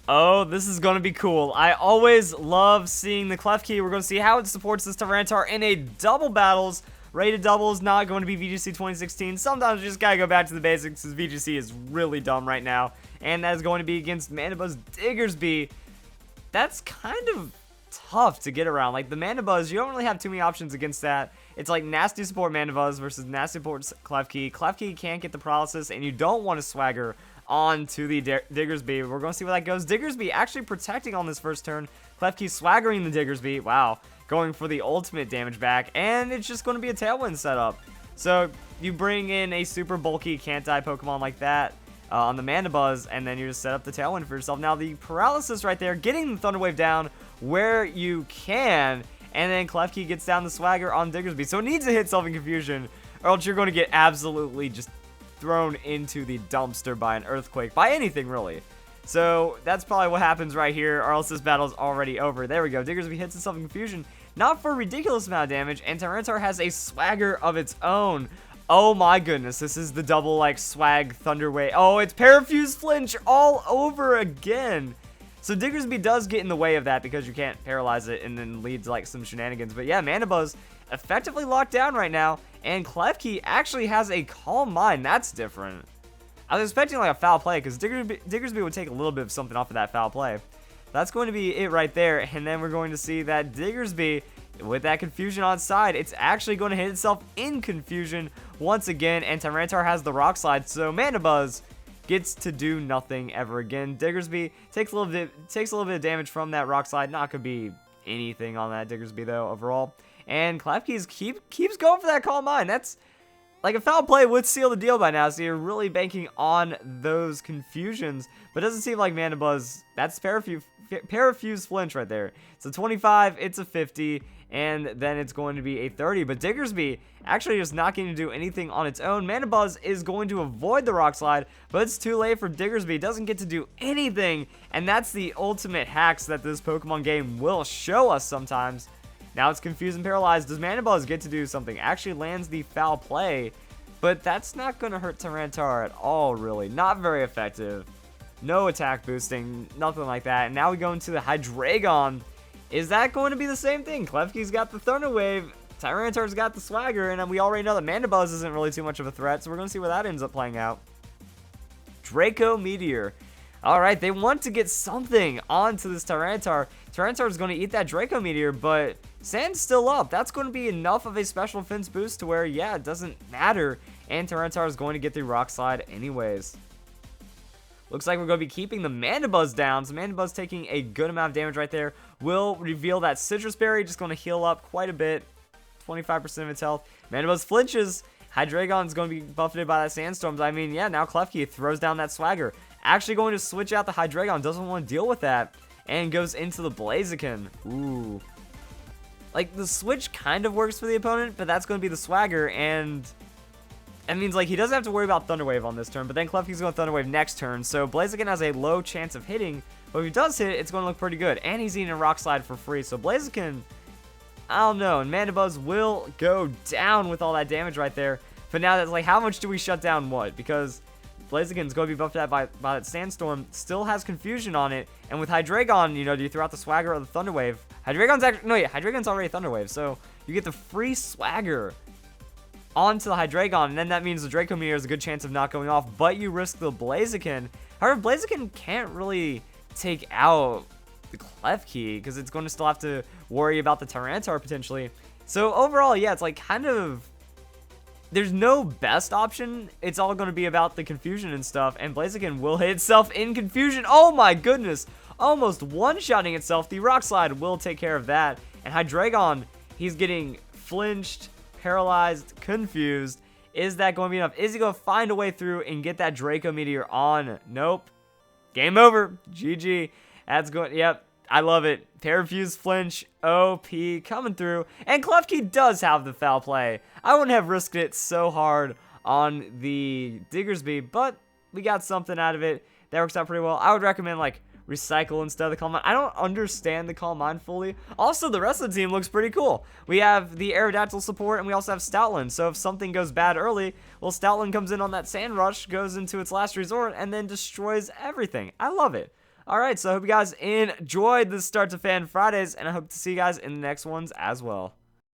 Oh, this is going to be cool. I always love seeing the Clef Key. We're going to see how it supports this Tyranitar in a double battles. Rated double is not going to be VGC 2016. Sometimes you just got to go back to the basics because VGC is really dumb right now. And that is going to be against Mandibuzz Diggersby. That's kind of tough to get around. Like the Mandibuzz, you don't really have too many options against that. It's like nasty support Mandibuzz versus nasty support Clef Key. Clef Key can't get the paralysis, and you don't want to swagger on to the Diggersby. We're going to see where that goes. Diggersby actually protecting on this first turn. Clef Key swaggering the Diggersby. Wow. Going for the ultimate damage back, and it's just going to be a Tailwind setup. So you bring in a super bulky can't die Pokemon like that on the Mandibuzz, and then you just set up the Tailwind for yourself. Now the paralysis right there, getting the Thunder Wave down where you can, and then Clef Key gets down the swagger on Diggersby. So it needs to hit Self and Confusion, or else you're going to get absolutely just thrown into the dumpster by an earthquake, by anything really. So that's probably what happens right here, or else this battle is already over. There we go. Diggersby hits itself in Confusion, not for a ridiculous amount of damage, and Tyranitar has a swagger of its own. Oh my goodness, this is the double like swag Thunder Wave. Oh, it's PARAFUSEFLINCH all over again. So Diggersby does get in the way of that because you can't paralyze it and then lead to like some shenanigans. But yeah, Mandibuzz effectively locked down right now, and Clef Key actually has a Calm Mind. That's different. I was expecting like a foul play because Diggersby would take a little bit of something off of that foul play. That's going to be it right there, and then we're going to see that Diggersby, with that Confusion on side, it's actually going to hit itself in Confusion once again, and Tyranitar has the Rock Slide, so Mandibuzz gets to do nothing ever again. Diggersby takes a little bit of damage from that Rock Slide. Not gonna be anything on that Diggersby though overall. And Clef Key keeps going for that Calm Mind. That's like a foul play would seal the deal by now, so you're really banking on those confusions. But it doesn't seem like Mandibuzz. That's PARAFUSEFLINCH right there. It's a 25, it's a 50, and then it's going to be a 30. But Diggersby actually just not getting to do anything on its own. Mandibuzz is going to avoid the Rock Slide, but it's too late for Diggersby. It doesn't get to do anything, and that's the ultimate hacks that this Pokemon game will show us sometimes. Now it's confused and paralyzed. Does Mandibuzz get to do something? Actually lands the foul play, but that's not going to hurt Tyranitar at all, really. Not very effective. No attack boosting, nothing like that. And now we go into the Hydreigon. Is that going to be the same thing? Clef Key's got the Thunder Wave, Tyranitar's got the swagger, and we already know that Mandibuzz isn't really too much of a threat, so we're going to see where that ends up playing out. Draco Meteor. Alright, they want to get something onto this Tyranitar. Tyranitar is going to eat that Draco Meteor, but Sand's still up. That's going to be enough of a special defense boost to where, yeah, it doesn't matter, and Tyranitar is going to get the Rock Slide anyways. Looks like we're going to be keeping the Mandibuzz down. So Mandibuzz taking a good amount of damage right there. Will reveal that Citrus Berry. Just going to heal up quite a bit. 25% of its health. Mandibuzz flinches. Hydreigon is going to be buffeted by that Sandstorm. I mean, yeah, now Clef Key throws down that swagger. Actually going to switch out the Hydreigon. Doesn't want to deal with that. And goes into the Blaziken. Ooh. Like, the switch kind of works for the opponent, but that's going to be the swagger, and that means, like, he doesn't have to worry about Thunder Wave on this turn, but then Clef Key's going to Thunder Wave next turn, so Blaziken has a low chance of hitting, but if he does hit, it's going to look pretty good, and he's eating a Rock Slide for free, so Blaziken, I don't know, and Mandibuzz will go down with all that damage right there, but now that's, like, how much do we shut down what? Because Blaziken's going to be buffed out by that Sandstorm, still has Confusion on it, and with Hydreigon, you know, do you throw out the swagger or the Thunder Wave? Hydreigon's actually, no, yeah, Hydreigon's already Thunder Wave, so you get the free swagger onto the Hydreigon, and then that means the Draco Meteor has a good chance of not going off, but you risk the Blaziken. However, Blaziken can't really take out the Clef Key, because it's going to still have to worry about the Tyranitar potentially. So overall, yeah, it's like kind of, there's no best option. It's all going to be about the confusion and stuff, and Blaziken will hit itself in confusion. Oh my goodness, almost one-shotting itself. The Rock Slide will take care of that, and Hydreigon, he's getting flinched, paralyzed, confused. Is that going to be enough? Is he going to find a way through and get that Draco Meteor on? Nope. Game over. GG. That's going, yep. I love it. PARAFUSEFLINCH, OP, coming through. And Clef Key does have the foul play. I wouldn't have risked it so hard on the Diggersby, but we got something out of it. That works out pretty well. I would recommend, like, Recycle instead of the Calm Mind. I don't understand the Calm Mind fully. Also, the rest of the team looks pretty cool. We have the Aerodactyl support, and we also have Stoutland. So if something goes bad early, well, Stoutland comes in on that Sand Rush, goes into its last resort, and then destroys everything. I love it. Alright, so I hope you guys enjoyed the Start to Fan Fridays, and I hope to see you guys in the next ones as well.